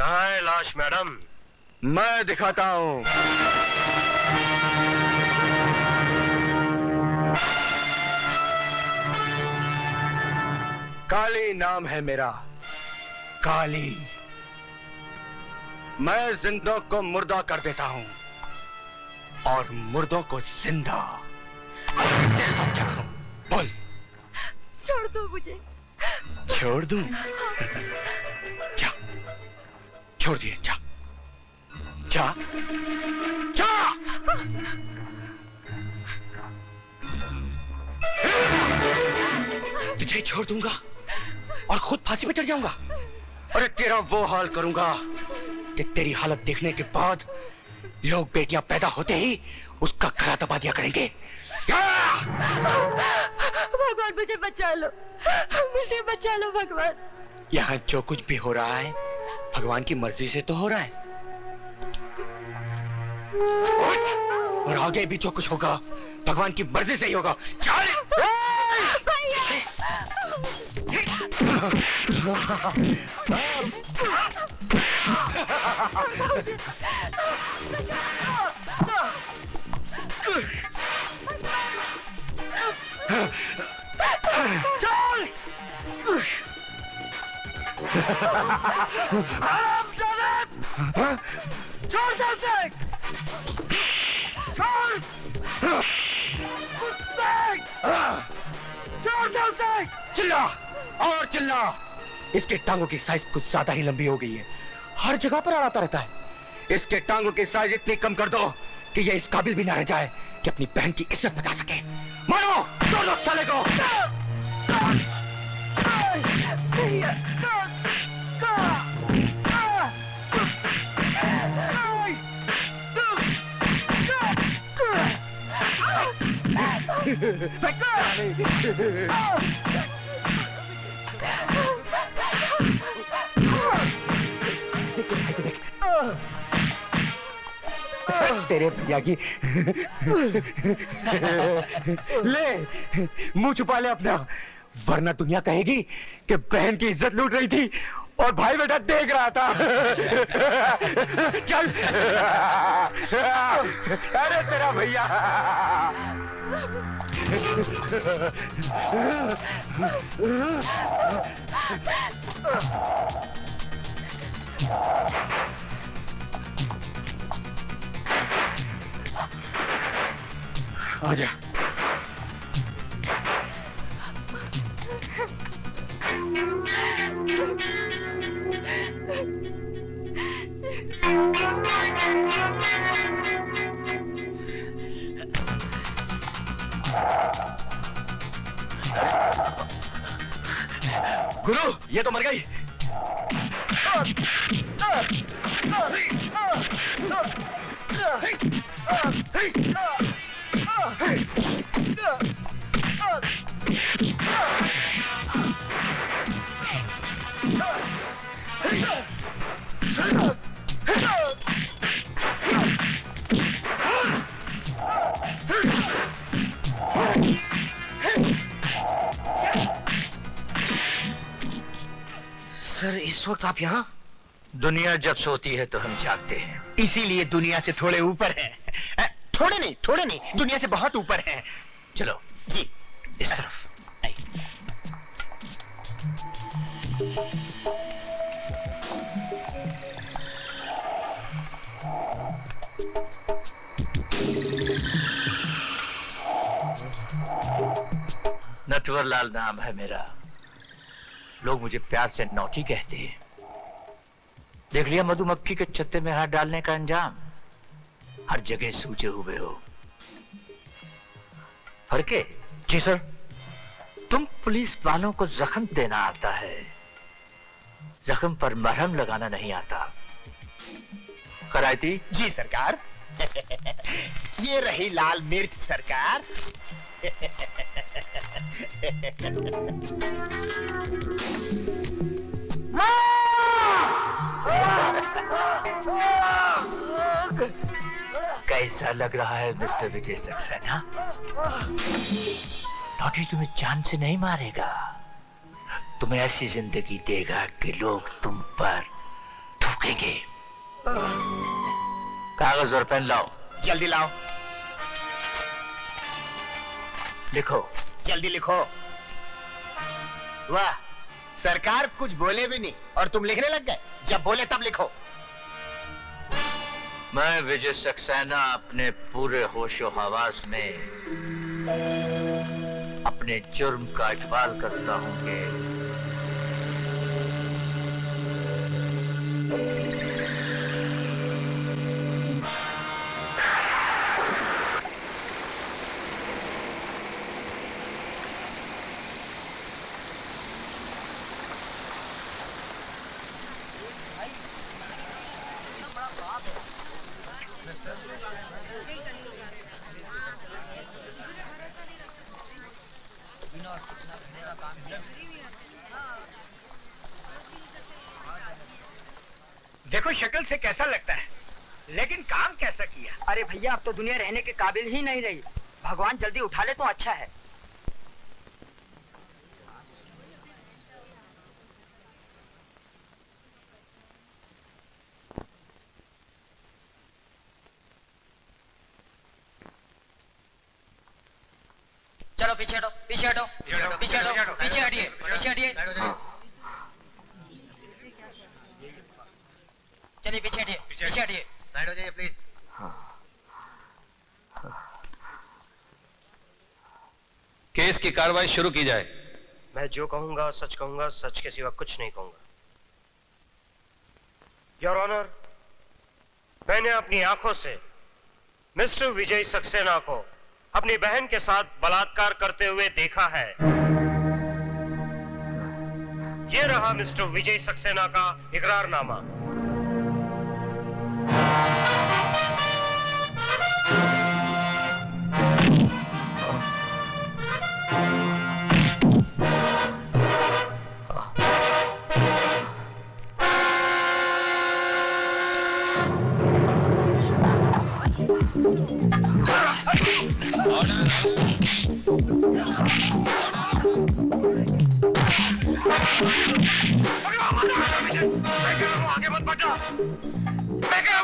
कहाँ है लाश मैडम? मैं दिखाता हूँ। काली नाम है मेरा, काली। मैं जिंदों को मुर्दा कर देता हूँ और मुर्दों को जिंदा। बोल। छोड़ दो मुझे। छोड़ दूं? जा, छोड़ दिए। जा जा जा। तुझे छोड़ दूंगा और खुद फांसी पे चढ़ जाऊंगा। अरे तेरा वो हाल करूंगा कि तेरी हालत देखने के बाद लोग बेटियां पैदा होते ही उसका गला दबा दिया करेंगे। भगवान मुझे बचा लो, मुझे बचा लो भगवान। यहाँ जो कुछ भी हो रहा है भगवान की मर्जी से तो हो रहा है, और आगे भी जो कुछ होगा भगवान की मर्जी से ही होगा। चल। चिल्ला और चिल्ला। इसके टांगों की साइज कुछ ज्यादा ही लंबी हो गई है, हर जगह पर अड़ाता रहता है। इसके टांगों की साइज इतनी कम कर दो कि ये इस काबिल भी ना रह जाए कि अपनी बहन की इज्जत बचा सके। मारो, तोड़ दो साले को। तेरे भैया की ले, मुंह छुपा ले अपना, वरना दुनिया कहेगी कि बहन की इज्जत लूट रही थी और भाई बेटा देख रहा था। चल। अरे तेरा भैया। आजा। गुरु, ये तो मर गई। सर, इस वक्त आप यहाँ? दुनिया जब सोती है तो हम जागते हैं। इसीलिए दुनिया से थोड़े ऊपर है। थोड़े नहीं, दुनिया से बहुत ऊपर है। चलो जी, इस तरफ। नटवरलाल नाम है मेरा। लोग मुझे प्यार से नौटी कहते हैं। देख लिया मधुमक्खी के छत्ते में हाथ डालने का अंजाम? हर जगह सूजे हुए हो। फरके? जी सर। तुम पुलिस वालों को जख्म देना आता है, जख्म पर मरहम लगाना नहीं आता। करायती? जी सरकार। ये रही लाल मिर्च सरकार। कैसा लग रहा है मिस्टर विजय सक्सेना? नौटी तुम्हें जान से नहीं मारेगा, तुम्हें ऐसी जिंदगी देगा कि लोग तुम पर थू रुकेंगे। कागज और पेन लाओ। जल्दी लाओ। लिखो। जल्दी लिखो। वाह, सरकार कुछ बोले भी नहीं और तुम लिखने लग गए। जब बोले तब लिखो। मैं विजय सक्सेना अपने पूरे होशो हवास में अपने जुर्म का इकबाल करता हूं कि देखो शक्ल से कैसा लगता है, लेकिन काम कैसा किया। अरे भैया, अब तो दुनिया रहने के काबिल ही नहीं रही। भगवान जल्दी उठा ले तो अच्छा है। चलो पीछे हटो, पीछे हटो, पीछे हटो, पीछे हटिए, पीछे हटिए। चलिए पीछे हटिए, पीछे हटिए। साइड हो जाइए प्लीज। केस की कार्रवाई शुरू की जाए। मैं जो कहूंगा सच कहूंगा, सच के सिवा कुछ नहीं कहूंगा। योर ऑनर, मैंने अपनी आंखों से मिस्टर विजय सक्सेना को अपनी बहन के साथ बलात्कार करते हुए देखा है। ये रहा मिस्टर विजय सक्सेना का इकरारनामा। आगे मत बढ़ना। मैं कह रहा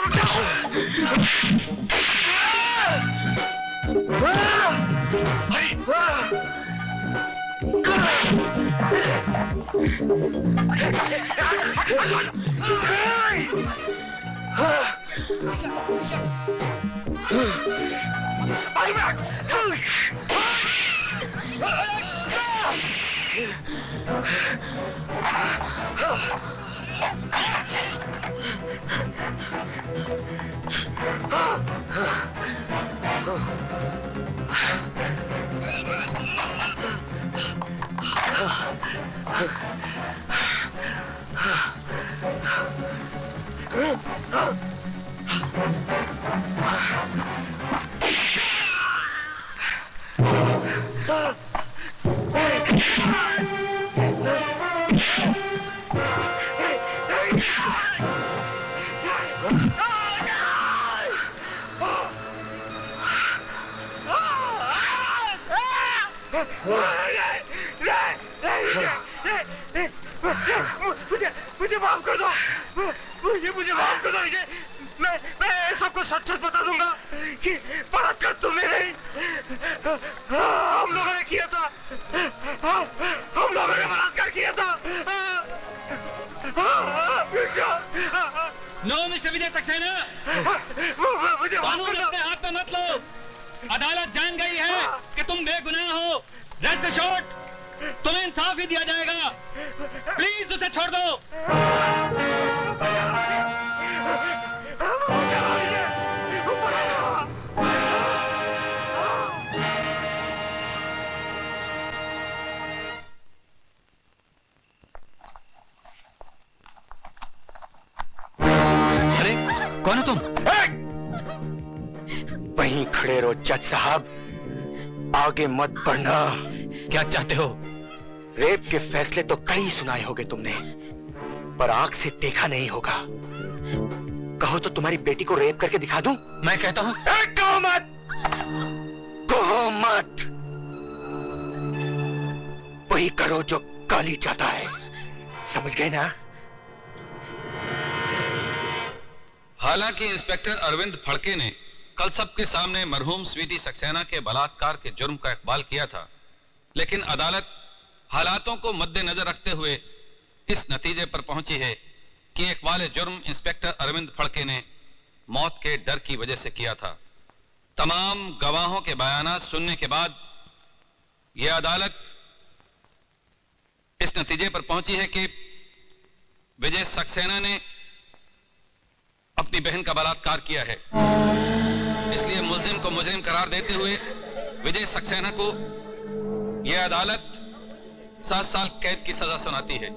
मुझे माफ कर दो। मुझे माफ कर दो विजय। मैं सबको सच सच बता दूंगा कि बलात्कार तुमने नहीं, हम लोगों ने किया था। हम लोगों ने बलात्कार किया था। नो मिस्टर विजय सक्सेना, मुझे माफ कानून कर दो। अपने हाथ में मत लो। अदालत जान गई है कि तुम बेगुनाह हो। रेस्ट एश्योर्ड, तुम्हें इंसाफ ही दिया जाएगा। प्लीज उसे छोड़ दो। अरे कौन हो तुम? वहीं खड़े रहो जज साहब, आगे मत बढ़ना। क्या चाहते हो? रेप के फैसले तो कई सुनाए होंगे तुमने, पर आंख से देखा नहीं होगा। कहो तो तुम्हारी बेटी को रेप करके दिखा दूं? मैं कहता हूँ कहो मत, कहो मत। वही करो जो काली चाहता है, समझ गए ना? हालांकि इंस्पेक्टर अरविंद फड़के ने कल सबके सामने मरहूम स्वीटी सक्सेना के बलात्कार के जुर्म का इकबाल किया था, लेकिन अदालत हालातों को मद्देनजर रखते हुए इस नतीजे पर पहुंची है कि इकबाल जुर्म इंस्पेक्टर अरविंद फड़के ने मौत के डर की वजह से किया था। तमाम गवाहों के बयानात सुनने के बाद यह अदालत इस नतीजे पर पहुंची है कि विजय सक्सेना ने अपनी बहन का बलात्कार किया है। इसलिए मुल्जिम को मुजरिम करार देते हुए विजय सक्सेना को यह अदालत 7 साल कैद की सजा सुनाती है।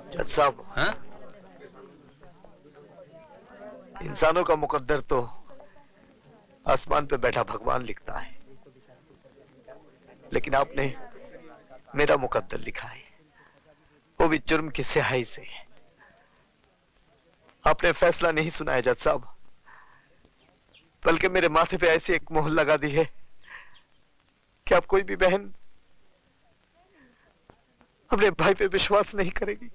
जज साहब, हाँ? इंसानों का मुकद्दर तो आसमान पे बैठा भगवान लिखता है, लेकिन आपने मेरा मुकद्दर लिखा है, वो भी जुर्म की स्याही से। आपने फैसला नहीं सुनाया जज साहब, बल्कि मेरे माथे पे ऐसी एक मोहर लगा दी है कि अब कोई भी बहन अपने भाई पे विश्वास नहीं करेगी।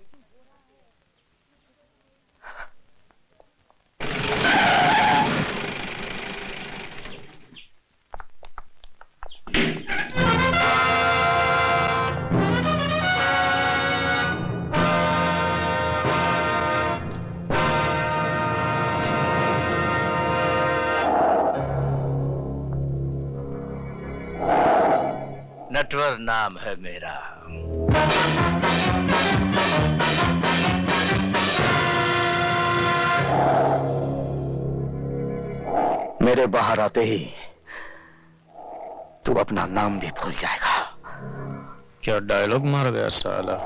नटवर नाम है मेरा। मेरे बाहर आते ही तू अपना नाम भी भूल जाएगा। क्या डायलॉग मार गया साला।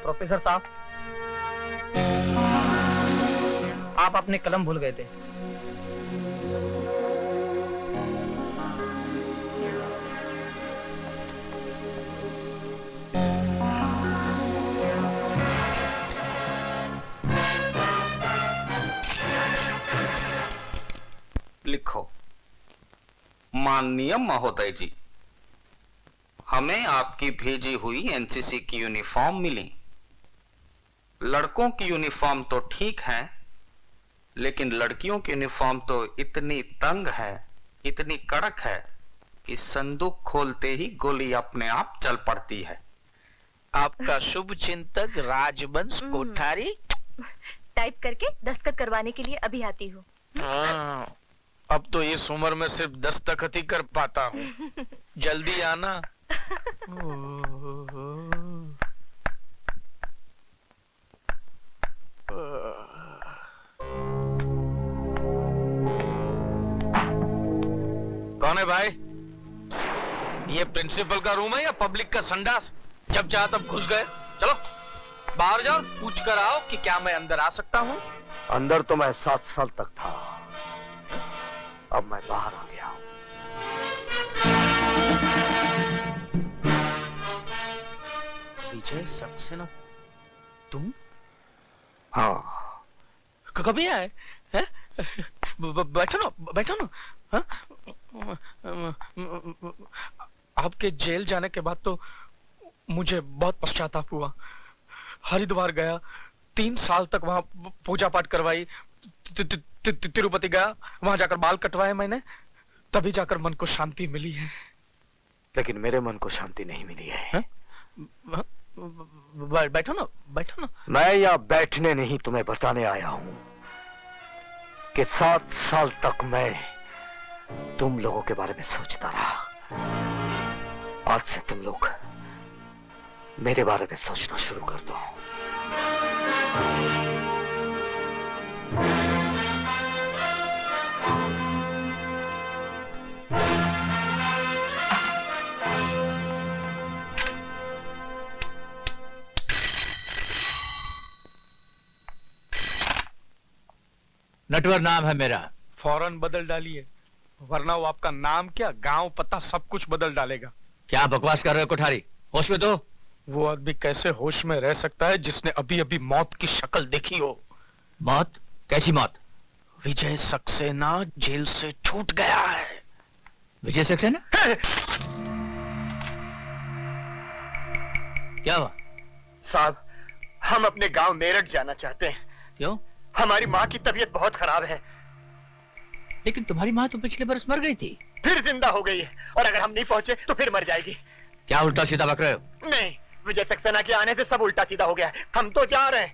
प्रोफेसर साहब, आप अपने कलम भूल गए थे। लिखो, माननीय महोदय जी, हमें आपकी भेजी हुई एनसीसी की यूनिफॉर्म मिली। लड़कों की यूनिफॉर्म तो ठीक है, लेकिन लड़कियों की यूनिफॉर्म तो इतनी तंग है, इतनी कड़क है कि संदूक खोलते ही गोली अपने आप चल पड़ती है। आपका शुभ चिंतक राजवंश कोठारी टाइप करके दस्तखत करवाने के लिए अभी आती हूँ। हाँ, अब तो इस उम्र में सिर्फ दस्तखत ही कर पाता हूँ। जल्दी आना। कौन है भाई? ये प्रिंसिपल का रूम है या पब्लिक का संडास? जब चाहा तब घुस गए। चलो बाहर जाओ, पूछ कर आओ कि क्या मैं अंदर आ सकता हूँ। अंदर तो मैं 7 साल तक था, अब मैं बाहर आ गया हूं। विजय सक्सेना, तुम? हाँ। कभी आए? बैठो ना, बैठो ना। हाँ? आपके जेल जाने के बाद तो मुझे बहुत पश्चाताप हुआ। हरिद्वार गया, 3 साल तक वहां पूजा पाठ करवाई। तिरुपति गया, वहां जाकर बाल कटवाए मैंने, तभी जाकर मन को शांति मिली है। लेकिन मेरे मन को शांति नहीं मिली है। बैठो ना, बैठो ना। मैं यहाँ बैठने नहीं, तुम्हें बताने आया हूं कि 7 साल तक मैं तुम लोगों के बारे में सोचता रहा। आज से तुम लोग मेरे बारे में सोचना शुरू कर दो। नटवर नाम है मेरा। फौरन बदल डालिए, वरना वो आपका नाम क्या, गांव पता सब कुछ बदल डालेगा। क्या बकवास कर रहे हो कोठारी? होश में तो। वो आदमी कैसे होश में रह सकता है जिसने अभी अभी मौत की शक्ल देखी हो? मौत? कैसी मौत? विजय सक्सेना जेल से छूट गया है। विजय सक्सेना? क्या हुआ? साहब, हम अपने गांव मेरठ जाना चाहते हैं। क्यों? हमारी माँ की तबीयत बहुत खराब है। लेकिन तुम्हारी माँ तो पिछले बरस मर गई थी। फिर जिंदा हो गई है, और अगर हम नहीं पहुंचे तो फिर मर जाएगी। क्या उल्टा सीधा बक रहे हो? नहीं, विजय सक्सेना के आने से सब उल्टा सीधा हो गया है। हम तो जा रहे हैं,